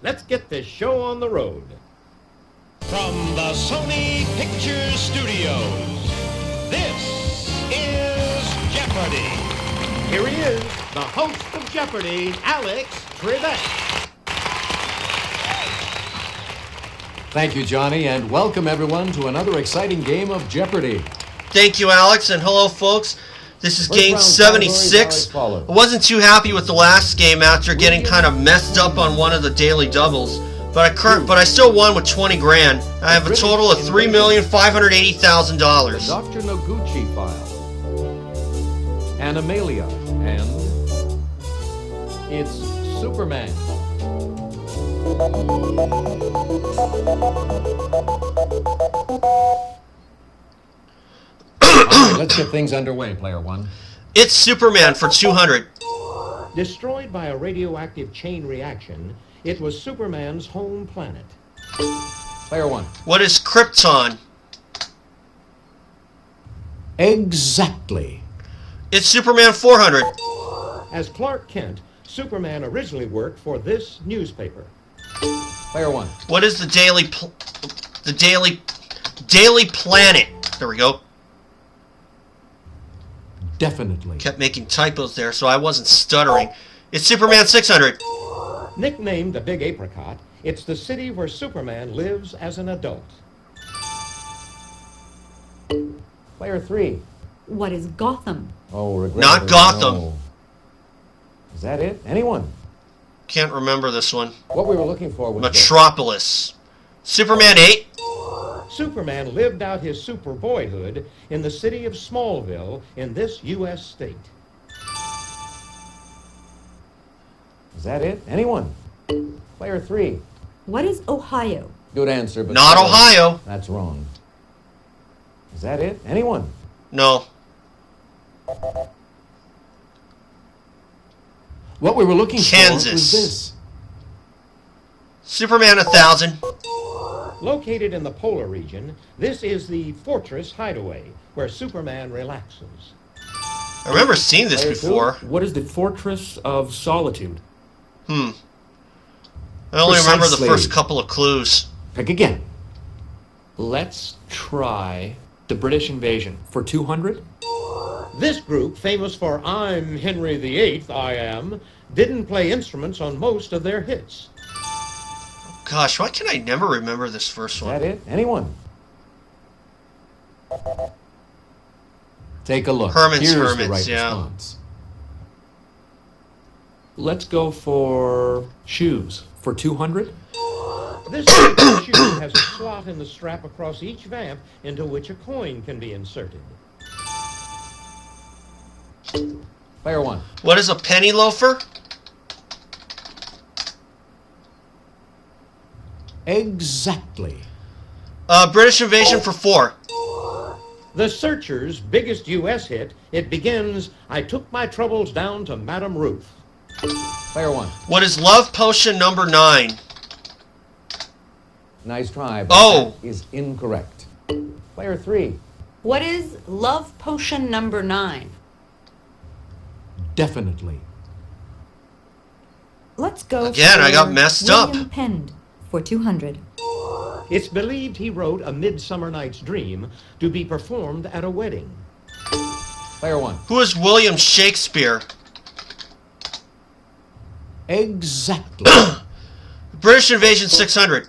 let's get this show on the road. From the Sony Pictures Studios, this is Jeopardy! Here he is, the host of Jeopardy, Alex Trebek. Thank you, Johnny, and welcome everyone to another exciting game of Jeopardy! Thank you, Alex, and hello, folks. This is game 76. I wasn't too happy with the last game after getting kind of messed up on one of the daily doubles, but I still won with 20 grand. I have a total of $3,580,000. Dr. Noguchi file. Animalia, and it's Superman. Let's get things underway, player one. It's Superman for 200. Destroyed by a radioactive chain reaction, it was Superman's home planet. Player one. What is Krypton? Exactly. It's Superman 400. As Clark Kent, Superman originally worked for this newspaper. Player one. What is the Daily Planet? There we go. Definitely. Kept making typos there, so I wasn't stuttering. It's Superman 600. Nicknamed the Big Apricot, it's the city where Superman lives as an adult. Player three. What is Gotham? Oh, Not Gotham. No. Is that it? Anyone? Can't remember this one. What we were looking for was Metropolis. Superman 8. Superman lived out his super boyhood in the city of Smallville in this U.S. state. Is that it? Anyone? Player three. What is Ohio? Good answer, but Not Ohio. That's wrong. Is that it? Anyone? No. What we were looking Kansas. for was this. Superman 1000. Located in the polar region, this is the Fortress Hideaway, where Superman relaxes. I remember seeing this before. What is the Fortress of Solitude? I only remember the Precisely. first couple of clues. Pick again. Let's try the British invasion for 200. This group, famous for I'm Henry VIII, I am, didn't play instruments on most of their hits. Gosh, why can I never remember this first Is one? that it? Anyone? Take a look. Herman's Here's Hermits, the right yeah. response. Let's go for shoes for 200. This type of shoe has a slot in the strap across each vamp into which a coin can be inserted. Player one. What is a penny loafer? Exactly. British invasion for 4. The Searchers' biggest U.S. hit, it begins, I took my troubles down to Madame Ruth. Player one. What is love potion number 9? Nice try, but Oh. that is incorrect. Player three. What is Love Potion number 9? Definitely. Let's go Again, for I got messed up. William Penn for 200. It's believed he wrote A Midsummer Night's Dream to be performed at a wedding. Player one. Who is William Shakespeare? Exactly. British invasion 600.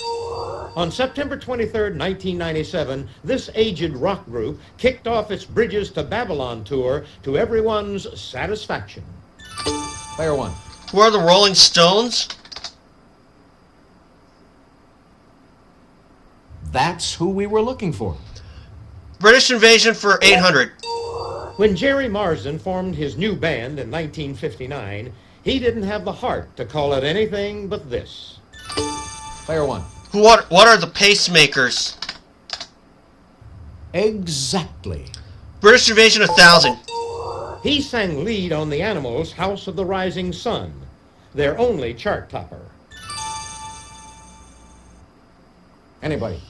On September 23, 1997, this aged rock group kicked off its Bridges to Babylon tour to everyone's satisfaction. Player one. Who are the Rolling Stones? That's who we were looking for. British invasion for 800. When Jerry Marsden formed his new band in 1959, he didn't have the heart to call it anything but this. Player one. What are the pacemakers? Exactly. British invasion 1000. He sang lead on the Animals' House of the Rising Sun, their only chart topper. Anybody?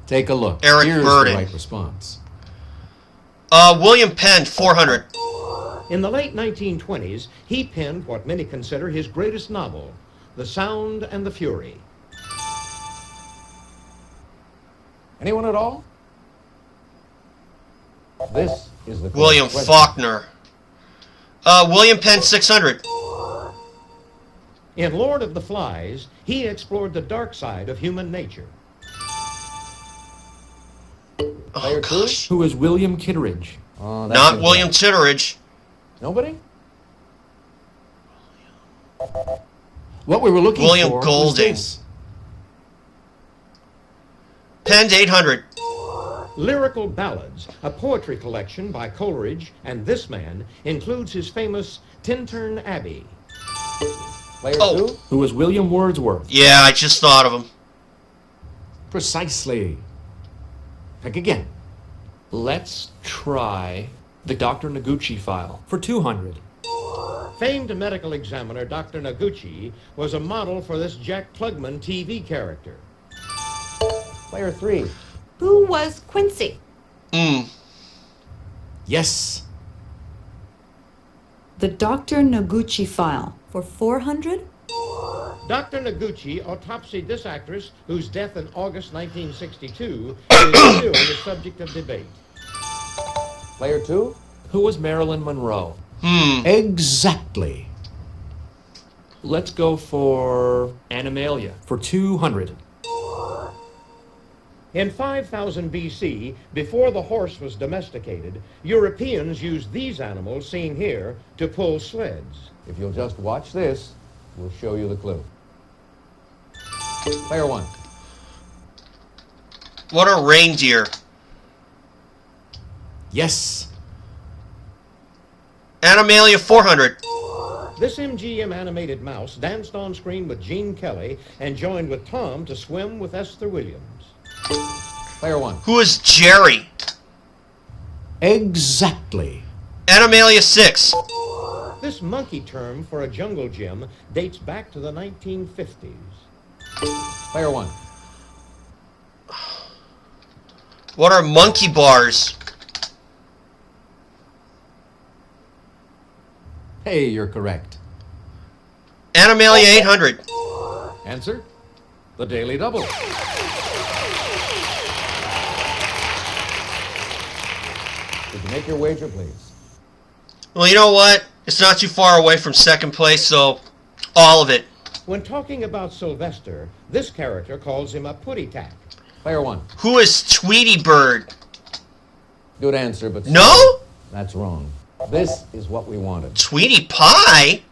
Take a look. Eric Here's Burden. the right response. William Penn 400. In the late 1920s, he penned what many consider his greatest novel, The Sound and the Fury. Anyone at all? This is the William question. Faulkner. William Penn 600. In Lord of the Flies, he explored the dark side of human nature. Player two? Gosh. Who is William Kitteridge? Oh, that's Not incorrect. William Titteridge. Nobody? What we were looking William for was Golding. this. Penned 800. Lyrical Ballads, a poetry collection by Coleridge and this man, includes his famous Tintern Abbey. Player Oh. two? Who is William Wordsworth? Yeah, I just thought of him. Precisely. Pick again. Let's try the Dr. Noguchi file for 200. Famed medical examiner Dr. Noguchi was a model for this Jack Klugman TV character. Player three. Who was Quincy? Yes. The Dr. Noguchi file for 400? Dr. Noguchi autopsied this actress, whose death in August 1962 is still the subject of debate. Player two? Who was Marilyn Monroe? Exactly. Let's go for Animalia for 200. In 5000 BC, before the horse was domesticated, Europeans used these animals seen here to pull sleds. If you'll just watch this, we'll show you the clue. Player one. What are reindeer? Yes. Animalia 400. This MGM animated mouse danced on screen with Gene Kelly and joined with Tom to swim with Esther Williams. Player one. Who is Jerry? Exactly. Animalia 6. This monkey term for a jungle gym dates back to the 1950s. Player one. What are monkey bars? Hey, you're correct. Animalia 800. Answer? The Daily Double. Did you make your wager, please? Well, you know what? It's not too far away from second place, so all of it. When talking about Sylvester, this character calls him a putty-tack. Player one. Who is Tweety Bird? Good answer, but... No? That's wrong. This is what we wanted. Tweety Pie?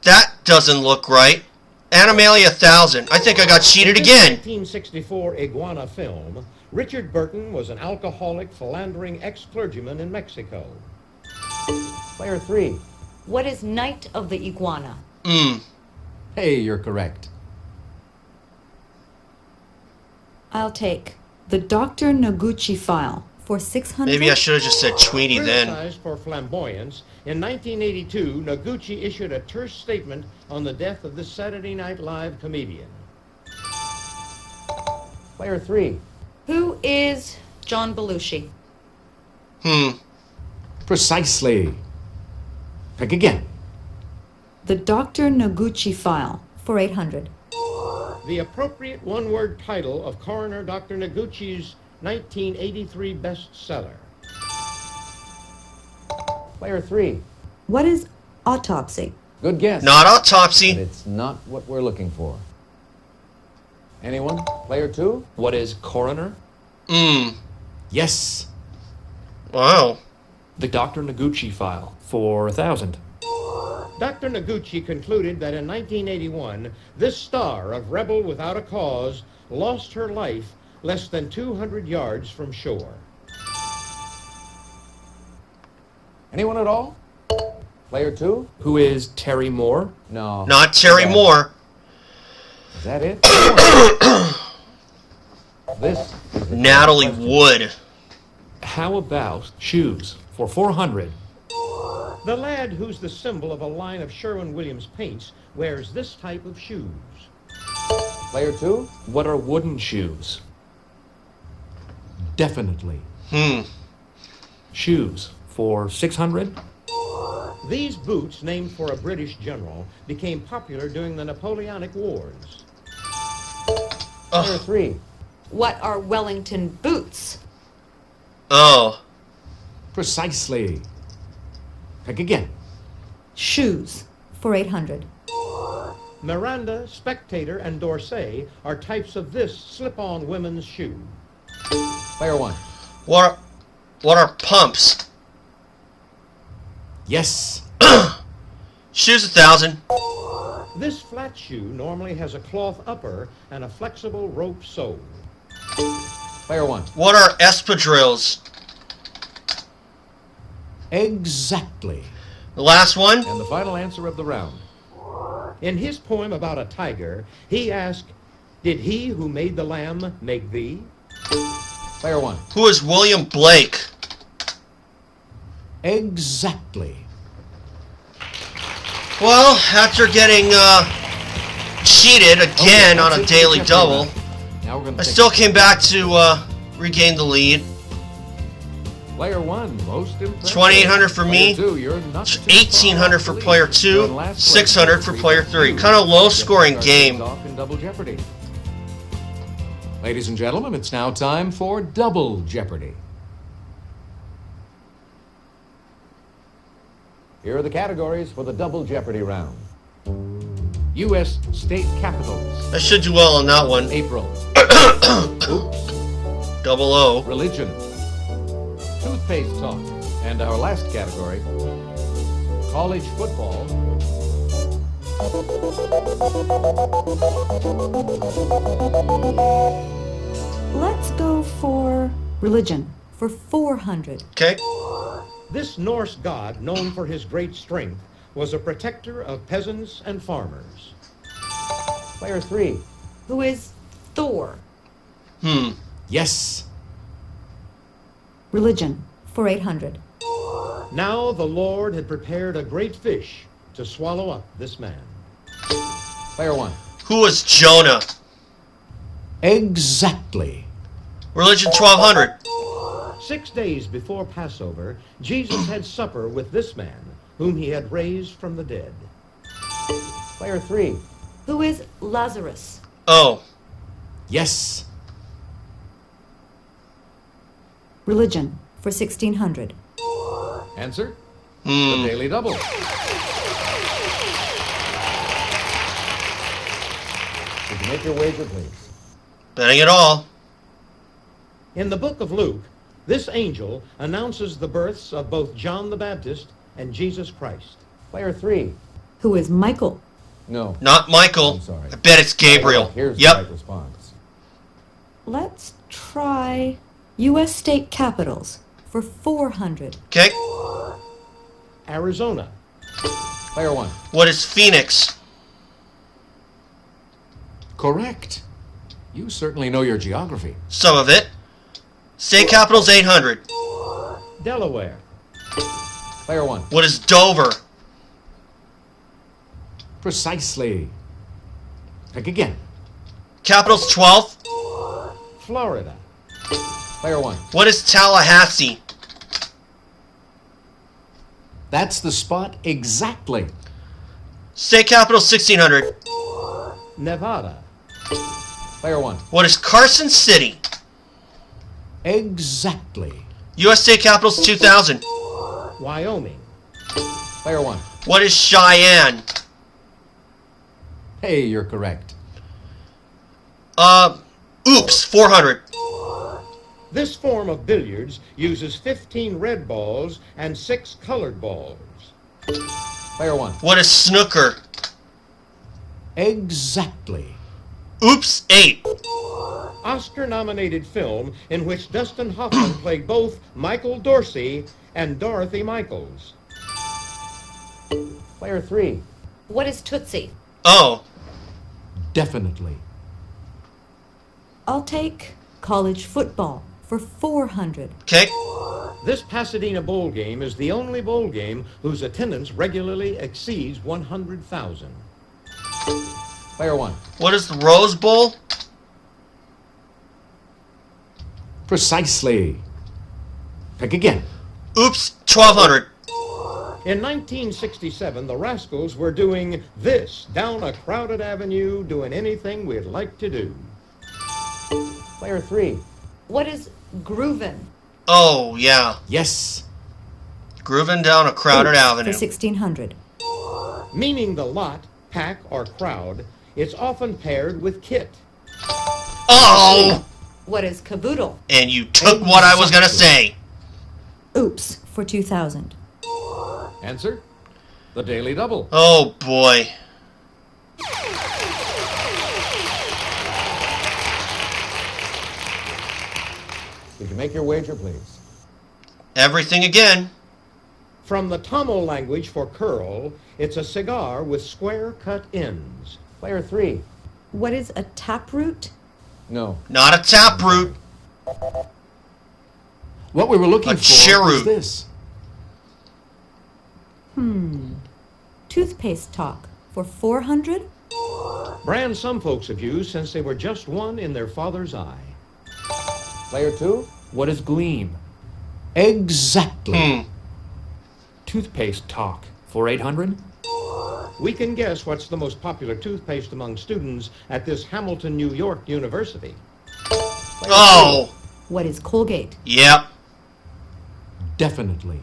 That doesn't look right. Animalia 1000. I think I got cheated In this again. 1964 Iguana film, Richard Burton was an alcoholic, philandering ex-clergyman in Mexico. Player three. What is Night of the Iguana? Hey, you're correct. I'll take the Dr. Noguchi file for 600. Maybe I should have just said Tweety then. Criticized for flamboyance, in 1982, Noguchi issued a terse statement on the death of this Saturday Night Live comedian. Player three. Who is John Belushi? Precisely. Pick again. The Dr. Noguchi file for 800. The appropriate one-word title of Coroner Dr. Noguchi's 1983 bestseller. Player three. What is autopsy? Good guess. Not But autopsy. it's not what we're looking for. Anyone? Player two? What is Coroner? Yes. Wow. The Dr. Noguchi file for 1,000. Dr. Noguchi concluded that in 1981, this star of Rebel Without a Cause lost her life less than 200 yards from shore. Anyone at all? Player two? Who is Terry Moore? No. Not Terry Okay. Moore. Is that it? This is the Natalie question. Wood. How about Shoes for 400? The lad who's the symbol of a line of Sherwin-Williams paints wears this type of shoes. Player two? What are wooden shoes? Definitely. Shoes for 600. These boots, named for a British general, became popular during the Napoleonic Wars. Player 3. What are Wellington boots? Oh. Precisely. Pick again. Shoes for 800. Miranda, Spectator, and D'Orsay are types of this slip-on women's shoe. Player 1. What are pumps? Yes. Shoes 1,000. This flat shoe normally has a cloth upper and a flexible rope sole. Player 1. What are espadrilles? Exactly. The last one? And the final answer of the round. In his poem about a tiger, he asked, "Did he who made the lamb make thee?" Player 1. Who is William Blake? Exactly. Well, after getting cheated again on a daily double, Now we're going I to still came back to regain the lead. Player 1, most impressive. 2,800 for me. Player 2, you're not too far 1,800 off for the player lead. 2, You're in last place. 600 for player 3. Kind of low-scoring game. Off in Double Jeopardy. Ladies and gentlemen, it's now time for Double Jeopardy. Here are the categories for the Double Jeopardy round. U.S. state capitals. I should do well on that one. April. Oops. 00. Religion. Toothpaste talk. And our last category, college football. Let's go for religion for 400. Okay. This Norse god, known for his great strength, was a protector of peasants and farmers. Player 3. Who is Thor? Yes. Religion for 800. Now the Lord had prepared a great fish to swallow up this man. Player 1. Who is Jonah? Exactly. Religion 1,200. 6 days before Passover, Jesus had supper with this man, whom he had raised from the dead. Player 3. Who is Lazarus? Oh. Yes. Religion for 1600. Answer? The Daily Double. Would you make your wager, please? Betting it all. In the book of Luke, this angel announces the births of both John the Baptist and Jesus Christ. Player 3. Who is Michael? No. Not Michael. I'm sorry. I bet it's Gabriel. Here's the Yep. right response. Let's try U.S. state capitals for 400. Okay. Arizona, Player 1. What is Phoenix? Correct. You certainly know your geography. Some of it. State capital's 800. Delaware, Player 1. What is Dover? Precisely. Pick again. Capital's 12. Florida, Player 1. What is Tallahassee? That's the spot exactly. State capital 1,600. Nevada, Player 1. What is Carson City? Exactly. U.S. state capital's 2,000. Wyoming, Player 1. What is Cheyenne? Hey, you're correct. Oops, 400. This form of billiards uses 15 red balls and 6 colored balls. Player 1. What is snooker? Exactly. Oops, 8. Oscar-nominated film in which Dustin Hoffman played both Michael Dorsey and Dorothy Michaels. Player 3. What is Tootsie? Oh. Definitely. I'll take college football for 400. Okay. This Pasadena bowl game is the only bowl game whose attendance regularly exceeds 100,000. Player 1. What is the Rose Bowl? Precisely. Pick again. Oops, 1200. In 1967, the Rascals were doing this down a crowded avenue, doing anything we'd like to do. Player 3. What is groovin'? Oh, yeah. Yes. Grooving down a crowded Oops, avenue. For 1600. Meaning the lot, pack, or crowd, it's often paired with kit. Oh! What is caboodle? And you took what I was gonna say. Oops, for 2000. Answer? The Daily Double. Oh, boy. Did you make your wager, please? Everything again. From the Tamil language for curl, it's a cigar with square-cut ends. Player 3. What is a taproot? No. Not a taproot. What we were looking A for cheroot. was this. Toothpaste talk for 400? Brand some folks have used since they were just one in their father's eye. Player 2. What is gleam? Exactly. Toothpaste talk for 800? We can guess what's the most popular toothpaste among students at this Hamilton, New York University. Oh! What is Colgate? Yep. Definitely.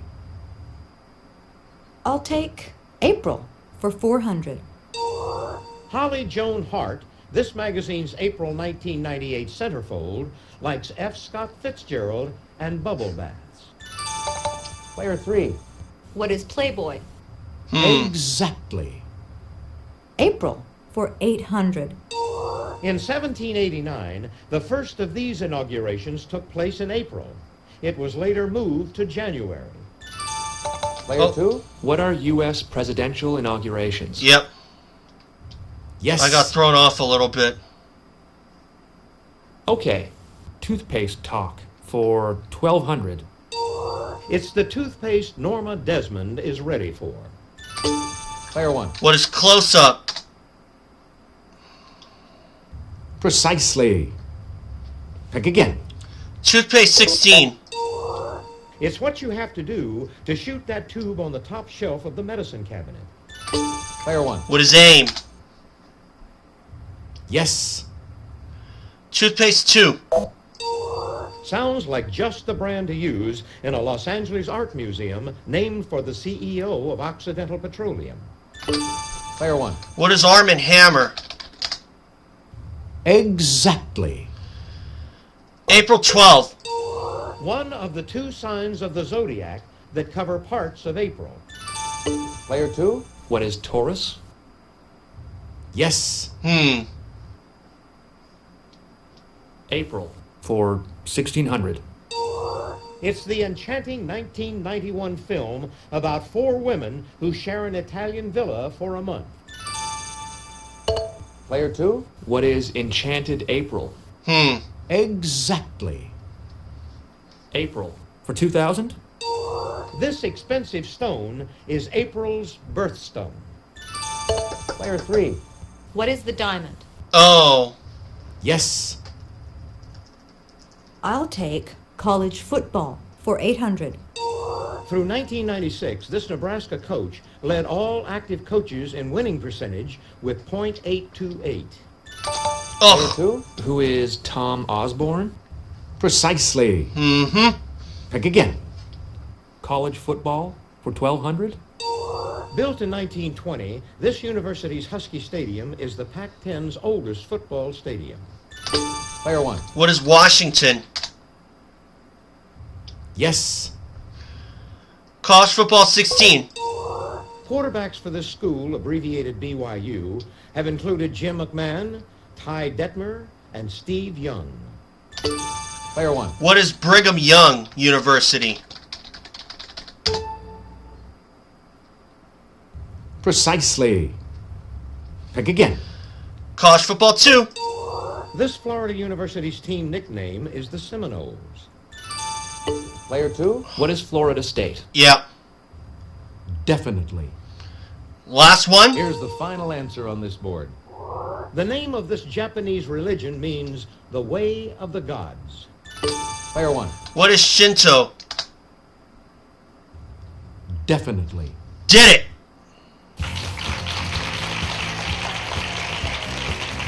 I'll take April for 400. Holly Joan Hart, this magazine's April 1998 centerfold, likes F. Scott Fitzgerald and bubble baths. Player 3. What is playboy? Exactly. April for 800. In 1789, the first of these inaugurations took place in April. It was later moved to January. Player 2. What are U.S. presidential inaugurations? Yep. Yes. I got thrown off a little bit. Okay. Toothpaste talk for 1200. It's the toothpaste Norma Desmond is ready for. Player 1. What is close up? Precisely. Pick again. Toothpaste 16. It's what you have to do to shoot that tube on the top shelf of the medicine cabinet. Player 1. What is aim? Yes. Toothpaste 2. Sounds like just the brand to use in a Los Angeles art museum named for the CEO of Occidental Petroleum. Player 1. What is arm and hammer? Exactly. April 12. One of the two signs of the zodiac that cover parts of April. Player 2. What is Taurus? Yes. April for 1600. It's the enchanting 1991 film about four women who share an Italian villa for a month. Player 2. What is Enchanted April? Exactly. April for 2000? This expensive stone is April's birthstone. Player 3. What is the diamond? Oh. Yes. I'll take college football for 800. Through 1996, this Nebraska coach led all active coaches in winning percentage with .828. Player Oh. 2. Who is Tom Osborne? Precisely. Pick again. College football for 1200? Built in 1920, this university's Husky Stadium is the Pac-10's oldest football stadium. Player 1. What is Washington? Yes. College football 16. Quarterbacks for this school, abbreviated BYU, have included Jim McMahon, Ty Detmer, and Steve Young. Player 1. What is Brigham Young University? Precisely. Pick again. College football 2. This Florida University's team nickname is the Seminoles. Player 2. What is Florida State? Yep. Definitely. Last one. Here's the final answer on this board. The name of this Japanese religion means the way of the gods. Player 1. What is Shinto? definitely. Did it!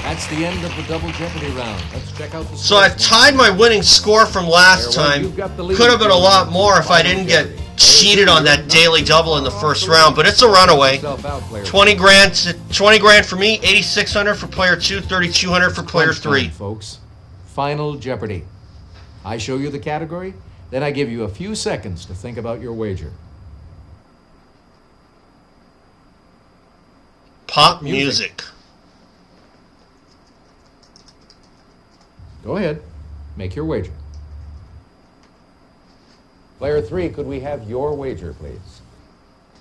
That's the end of the Double Jeopardy round. Let's check out the So I've tied my winning score from last time. Could have been a lot more if I didn't get cheated on that daily double in the first round, but it's a runaway. 20 grand for me, 8,600 for player 2, 3,200 for player 3. Folks, Final Jeopardy. I show you the category, then I give you a few seconds to think about your wager. Pop music. Go ahead. Make your wager. Player 3, could we have your wager, please?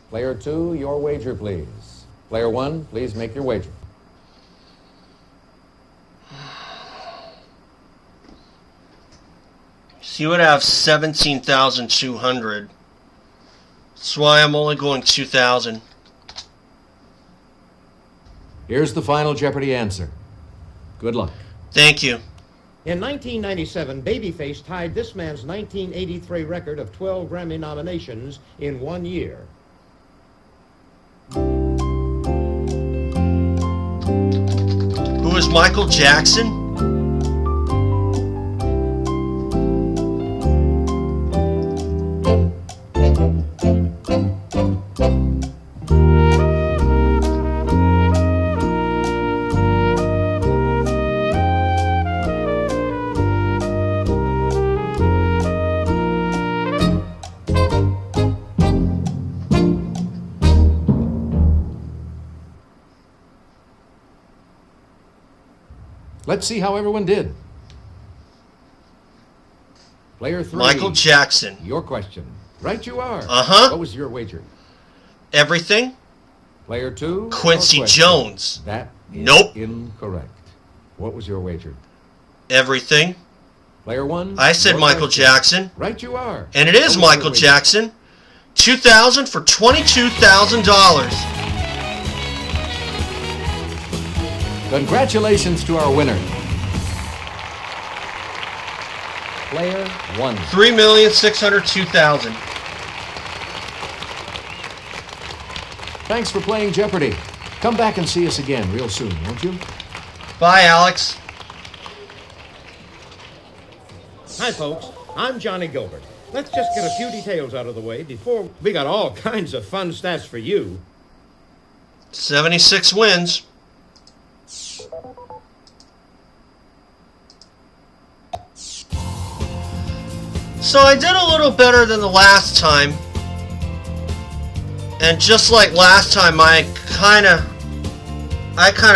Player 2, your wager, please. Player 1, please make your wager. So you would have 17,200. That's why I'm only going 2,000. Here's the Final Jeopardy answer. Good luck. Thank you. In 1997, Babyface tied this man's 1983 record of 12 Grammy nominations in 1 year. Who is Michael Jackson? Let's see how everyone did. Player 3. Michael Jackson. Your question. Right you are. Uh-huh. What was your wager? Everything? Player 2. Quincy your question. Jones. That is Nope. incorrect. What was your wager? Everything? Player 1. I said your Michael question. Jackson. Right you are. And it is What was your Michael wager? Jackson. 2,000 for $22,000. Congratulations to our winner. Player 1. 3,602,000. Thanks for playing Jeopardy. Come back and see us again real soon, won't you? Bye, Alex. Hi, folks. I'm Johnny Gilbert. Let's just get a few details out of the way before we got all kinds of fun stats for you. 76 wins. So I did a little better than the last time. And just like last time, I kind of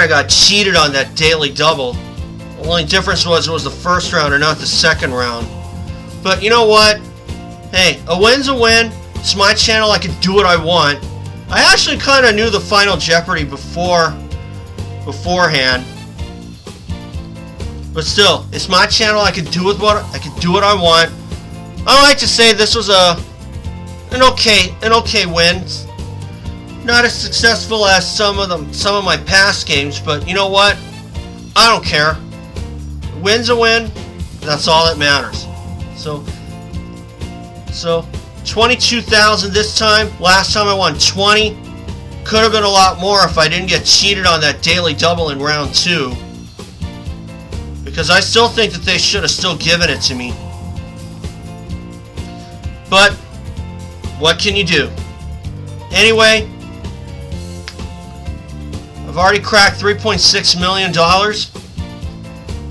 got cheated on that daily double. The only difference was it was the first round and not the second round. But you know what? Hey, a win's a win. It's my channel. I can do what I want. I actually kind of knew the Final Jeopardy beforehand. But still, it's my channel. I can do what I want. I like to say this was an okay win. Not as successful as some of my past games, but you know what? I don't care. A win's a win. That's all that matters. So 22,000 this time. Last time I won 20. Could have been a lot more if I didn't get cheated on that daily double in round 2. Because I still think that they should have still given it to me. But what can you do? Anyway, I've already cracked $3.6 million.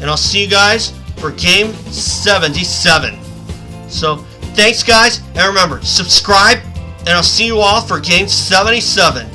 And I'll see you guys for game 77. So, thanks guys, and remember, subscribe, and I'll see you all for game 77.